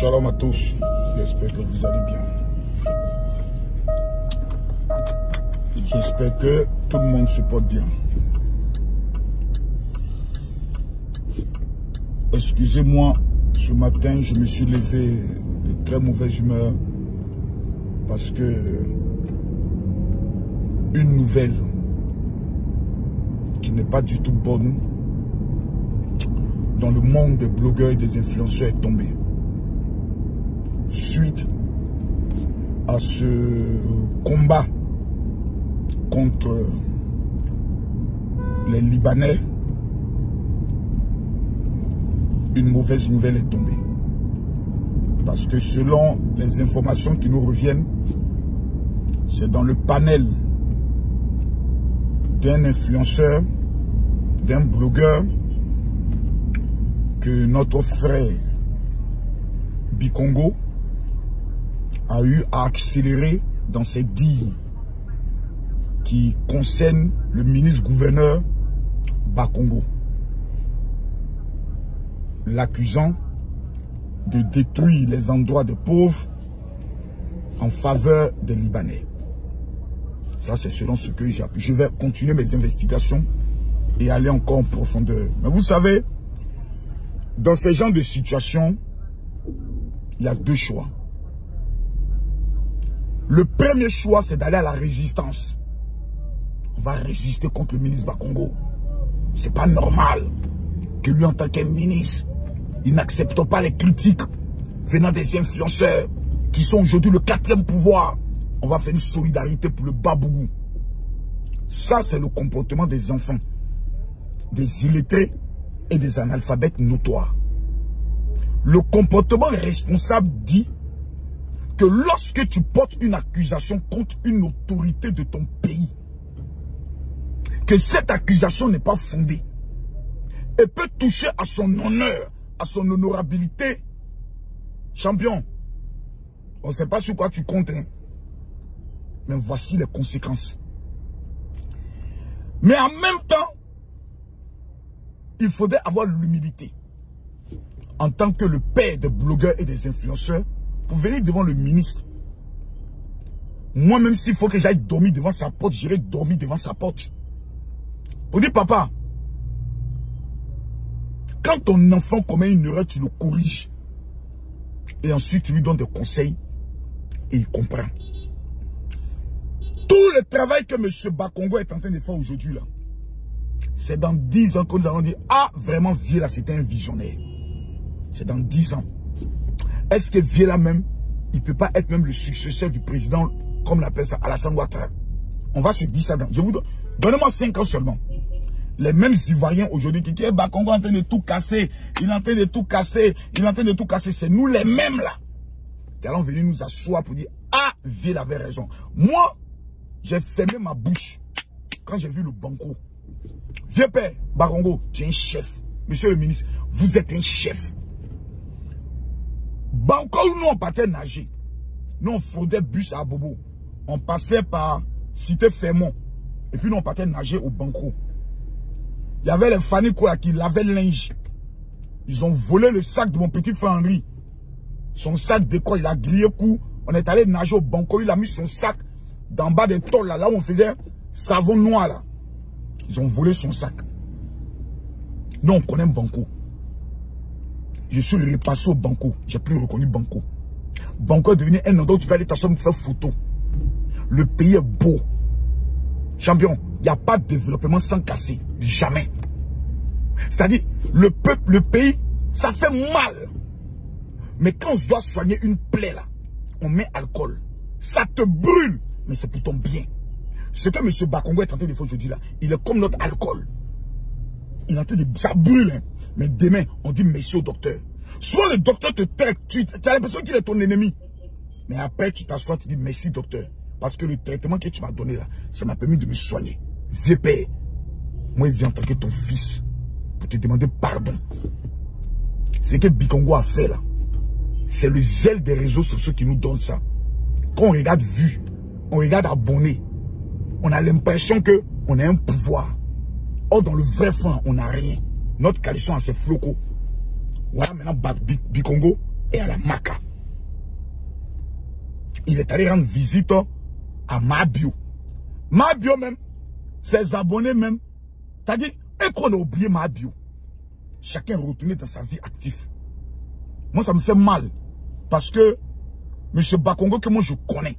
Shalom à tous, j'espère que vous allez bien. J'espère que tout le monde se porte bien. Excusez-moi, ce matin, je me suis levé de très mauvaise humeur parce que une nouvelle qui n'est pas du tout bonne dans le monde des blogueurs et des influenceurs est tombée. Suite à ce combat contre les Libanais, une mauvaise nouvelle est tombée. Parce que selon les informations qui nous reviennent, c'est dans le panel d'un influenceur, d'un blogueur, que notre frère Bikongo a eu à accélérer dans ses dires qui concernent le ministre-gouverneur Bakongo, l'accusant de détruire les endroits des pauvres en faveur des Libanais. Ça, c'est selon ce que j'ai appris. Je vais continuer mes investigations et aller encore en profondeur. Mais vous savez, dans ce genre de situation, il y a deux choix. Le premier choix, c'est d'aller à la résistance. On va résister contre le ministre Bakongo. C'est pas normal que lui, en tant qu'un ministre, il n'accepte pas les critiques venant des influenceurs qui sont aujourd'hui le quatrième pouvoir. On va faire une solidarité pour le Babougou. Ça, c'est le comportement des enfants, des illettrés et des analphabètes notoires. Le comportement responsable dit que lorsque tu portes une accusation contre une autorité de ton pays, que cette accusation n'est pas fondée et peut toucher à son honneur, à son honorabilité, champion, on ne sait pas sur quoi tu comptes, hein? Mais voici les conséquences. Mais en même temps, il faudrait avoir l'humilité en tant que le père des blogueurs et des influenceurs pour venir devant le ministre. Moi, même s'il faut que j'aille dormir devant sa porte, j'irai dormir devant sa porte. Pour dire, papa, quand ton enfant commet une erreur, tu le corriges. Et ensuite, tu lui donnes des conseils et il comprend. Tout le travail que M. Bakongo est en train de faire aujourd'hui, là, c'est dans 10 ans que nous allons dire, ah, vraiment, Viela, c'était un visionnaire. C'est dans 10 ans. Est-ce que Viela même, il ne peut pas être même le successeur du président, comme l'appelle ça, Alassane Ouattara? On va se dire ça dans... Je vous donne... Donnez-moi 5 ans seulement. Les mêmes Ivoiriens aujourd'hui qui disent, Bakongo est en train de tout casser, il est en train de tout casser, il est en train de tout casser. C'est nous les mêmes là qui allons venir nous asseoir pour dire, ah, Viela avait raison. Moi, j'ai fermé ma bouche quand j'ai vu le banco. Vieux père, Bakongo, tu es un chef. Monsieur le ministre, vous êtes un chef. Banco, nous on partait nager. Nous on fraudait bus à Bobo. On passait par Cité Fermont. Et puis nous on partait nager au banco. Il y avait les Fanny Koya qui lavaient le linge. Ils ont volé le sac de mon petit frère Henri. Son sac d'école, il a grillé coup. On est allé nager au banco. Il a mis son sac d'en bas des tôles là où on faisait savon noir là. Ils ont volé son sac. Nous on connaît Banco. Je suis repassé au Banco. J'ai plus reconnu Banco. Banco est devenu un endroit où tu peux aller t'asseoir pour faire photo. Le pays est beau. Champion, il n'y a pas de développement sans casser. Jamais. C'est-à-dire, le peuple, le pays, ça fait mal. Mais quand on doit soigner une plaie là, on met alcool. Ça te brûle. Mais c'est pour ton bien. Ce que M. Bakongo est en train de faire aujourd'hui là, il est comme notre alcool. Il est en train de... Ça brûle, hein. Mais demain, on dit merci au docteur. Soit le docteur te traite, tu as l'impression qu'il est ton ennemi. Mais après, tu t'assois, tu dis merci docteur. Parce que le traitement que tu m'as donné là, ça m'a permis de me soigner. Vieux père, moi je viens en tant que ton fils pour te demander pardon. Ce que Bikongo a fait là, c'est le zèle des réseaux sociaux qui nous donne ça. Quand on regarde vues, on regarde abonnés, on a l'impression qu'on a un pouvoir. Or, dans le vrai fond, on n'a rien. Notre coalition a ses flocos. Voilà maintenant Bikongo, et à la Maka. Il est allé rendre visite à Mabio. Mabio même, ses abonnés même, c'est-à-dire, et qu'on a oublié Mabio. Chacun est retourné dans sa vie active. Moi, ça me fait mal. Parce que M. Bakongo, que moi je connais,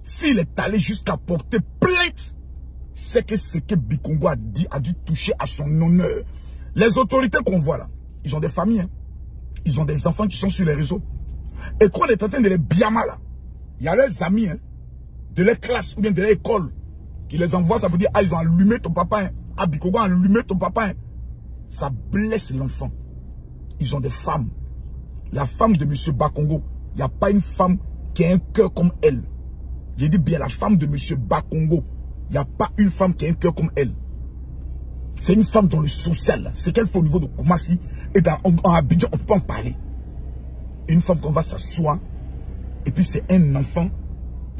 s'il est allé jusqu'à porter plainte, c'est que ce que Bikongo a dit a dû toucher à son honneur. Les autorités qu'on voit là, ils ont des familles, hein. Ils ont des enfants qui sont sur les réseaux. Et quand on est en train de les biama là, il y a leurs amis, hein, de leur classe ou bien de leur école, qui les envoient, ça veut dire, ah, ils ont allumé ton papa, hein. Ah, Bikongo a allumé ton papa, hein. Ça blesse l'enfant. Ils ont des femmes. La femme de M. Bakongo, il n'y a pas une femme qui a un cœur comme elle. J'ai dit bien la femme de M. Bakongo. Il n'y a pas une femme qui a un cœur comme elle. C'est une femme dans le social. C'est qu'elle fait au niveau de Koumassi. Et en Abidjan, on ne peut pas en parler. Une femme qu'on va s'asseoir. Et puis c'est un enfant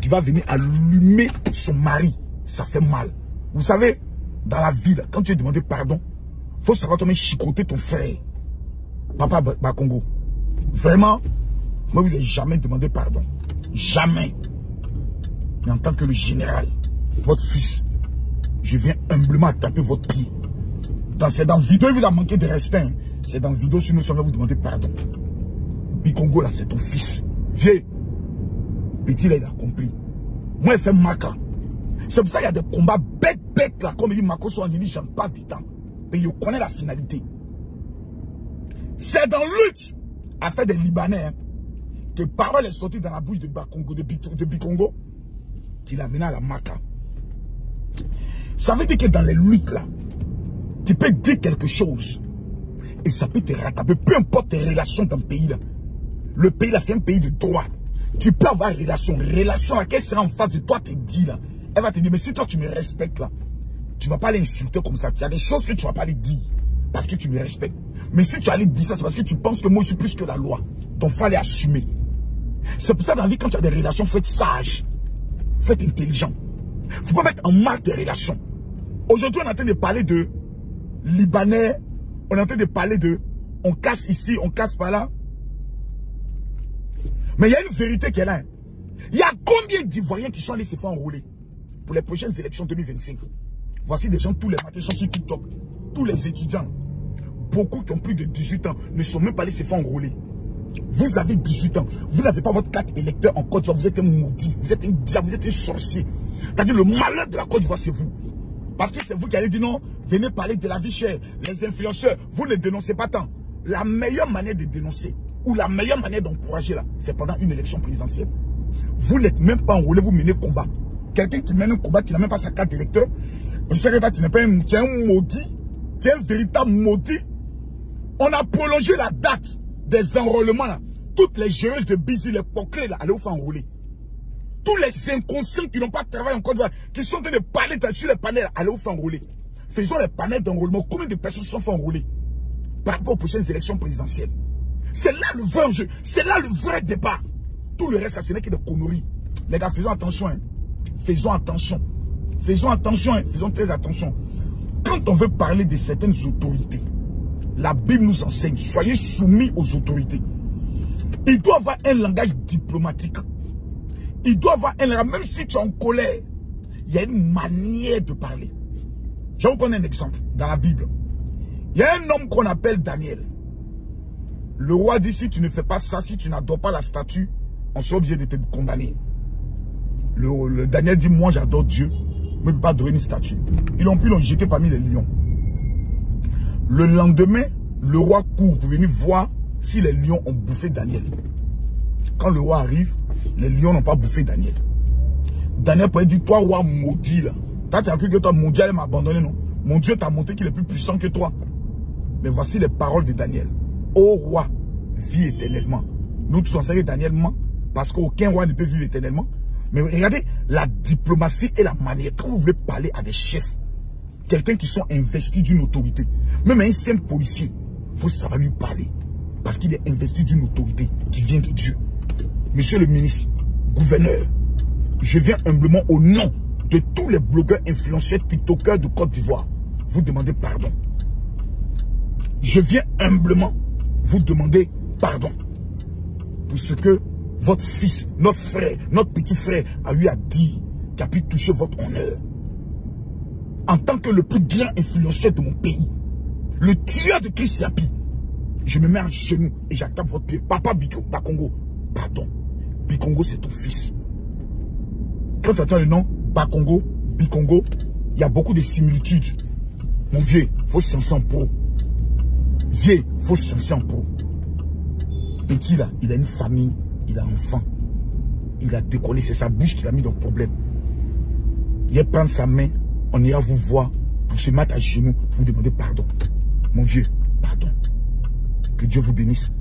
qui va venir allumer son mari. Ça fait mal. Vous savez, dans la vie, là, quand tu es demandé pardon, il faut savoir comment chicoter ton frère. Papa Bakongo. Vraiment, moi, vous n'avez jamais demandé pardon. Jamais. Mais en tant que le général, votre fils, je viens humblement taper votre pied. C'est dans la vidéo, il vous a manqué de respect. Hein. C'est dans la vidéo, si nous sommes là, vous demandez pardon. Bikongo, là, c'est ton fils. Viens. Petit, là, il a compris. Moi, il fait Maka. C'est pour ça qu'il y a des combats bêtes, là. Comme il dit Mako Soan, il dit, j'en parle du temps. Mais il connaît la finalité. C'est dans lutte à faire des Libanais, hein, que parole est sortie dans la bouche de Bakongo, de Bikongo, qu'il a mené à la Maka. Ça veut dire que dans les luttes là, tu peux dire quelque chose et ça peut te rattraper, peu importe tes relations dans le pays là. Le pays là, c'est un pays de droit. Tu peux avoir une relation là, qu'elle sera en face de toi, te dit là. Elle va te dire, mais si toi tu me respectes là, tu ne vas pas l'insulter comme ça. Il y a des choses que tu ne vas pas les dire parce que tu me respectes. Mais si tu allais dire ça, c'est parce que tu penses que moi je suis plus que la loi. Donc il fallait assumer. C'est pour ça dans la vie, quand tu as des relations, faut être sage. Faut être intelligent. Il ne faut pas mettre en mal tes relations. Aujourd'hui, on est en train de parler de Libanais. On est en train de parler de on casse ici, on casse par là. Mais il y a une vérité qui est là. Il y a combien d'Ivoiriens qui sont allés se faire enrôler pour les prochaines élections 2025? Voici des gens tous les matins sont sur TikTok. Tous les étudiants. Beaucoup qui ont plus de 18 ans ne sont même pas allés se faire enrôler. Vous avez 18 ans. Vous n'avez pas votre carte électeur en Côte d'Ivoire. Vous êtes un maudit. Vous êtes un diable. Vous êtes un sorcier. C'est-à-dire le malheur de la Côte d'Ivoire, c'est vous. Parce que c'est vous qui allez dire non, venez parler de la vie chère. Les influenceurs, vous ne dénoncez pas tant. La meilleure manière de dénoncer ou la meilleure manière d'encourager là, c'est pendant une élection présidentielle. Vous n'êtes même pas enrôlé, vous menez combat. Quelqu'un qui mène un combat qui n'a même pas sa carte d'électeur, je sais que tu n'es pas un maudit, tu es un véritable maudit. On a prolongé la date des enrôlements là. Toutes les géreuses de Bizi, les poclés là, allez vous faire enrôler. Tous les inconscients qui n'ont pas travaillé en Côte d'Ivoire, qui sont en train de parler sur les panels, allez vous faire enrôler. Faisons les panels d'enrôlement. Combien de personnes se sont fait enrôler par rapport aux prochaines élections présidentielles? C'est là le vrai enjeu. C'est là le vrai débat. Tout le reste, ça, ce n'est que des conneries. Les gars, faisons attention. Hein. Faisons attention. Faisons attention. Hein. Faisons très attention. Quand on veut parler de certaines autorités, la Bible nous enseigne, soyez soumis aux autorités. Il doit avoir un langage diplomatique. Il doit avoir un langage, même si tu es en colère, il y a une manière de parler. Je vais vous prendre un exemple dans la Bible. Il y a un homme qu'on appelle Daniel. Le roi dit, si tu ne fais pas ça, si tu n'adores pas la statue, on sera obligé de te condamner. Le Daniel dit, moi j'adore Dieu, mais je ne peux pas adorer une statue. Ils l'ont jeté parmi les lions. Le lendemain, le roi court pour venir voir si les lions ont bouffé Daniel. Quand le roi arrive, les lions n'ont pas bouffé Daniel. Daniel pourrait dire, toi roi maudit là. Toi tu as cru que toi mon Dieu allait m'abandonner, non? Mon Dieu t'a montré qu'il est plus puissant que toi. Mais voici les paroles de Daniel. Ô roi, vis éternellement. Nous tous on sait que Daniel ment, parce qu'aucun roi ne peut vivre éternellement. Mais regardez la diplomatie et la manière. Quand vous voulez parler à des chefs, quelqu'un qui sont investis d'une autorité, même un simple policier, il faut savoir lui parler. Parce qu'il est investi d'une autorité qui vient de Dieu. Monsieur le ministre, gouverneur, je viens humblement au nom de tous les blogueurs, influenceurs, tiktokers de Côte d'Ivoire, vous demander pardon. Je viens humblement vous demander pardon. pour ce que votre fils, notre frère, notre petit frère a eu à dire, qui a pu toucher votre honneur. En tant que le plus grand influenceur de mon pays, le tueur de Chris Yapi, je me mets à genoux et j'attaque votre pied. Papa Bakongo, pardon. Bikongo, c'est ton fils. Quand tu entends le nom Bakongo, Bikongo, il y a beaucoup de similitudes. Mon vieux, il faut se sentir en pro. Vieux, il faut se sentir en pro. Petit là, il a une famille, il a un enfant. Il a décollé, c'est sa bouche qui l'a mis dans le problème. Il va prendre sa main, on ira vous voir pour se mettre à genoux, pour vous demander pardon. Mon vieux, pardon. Que Dieu vous bénisse.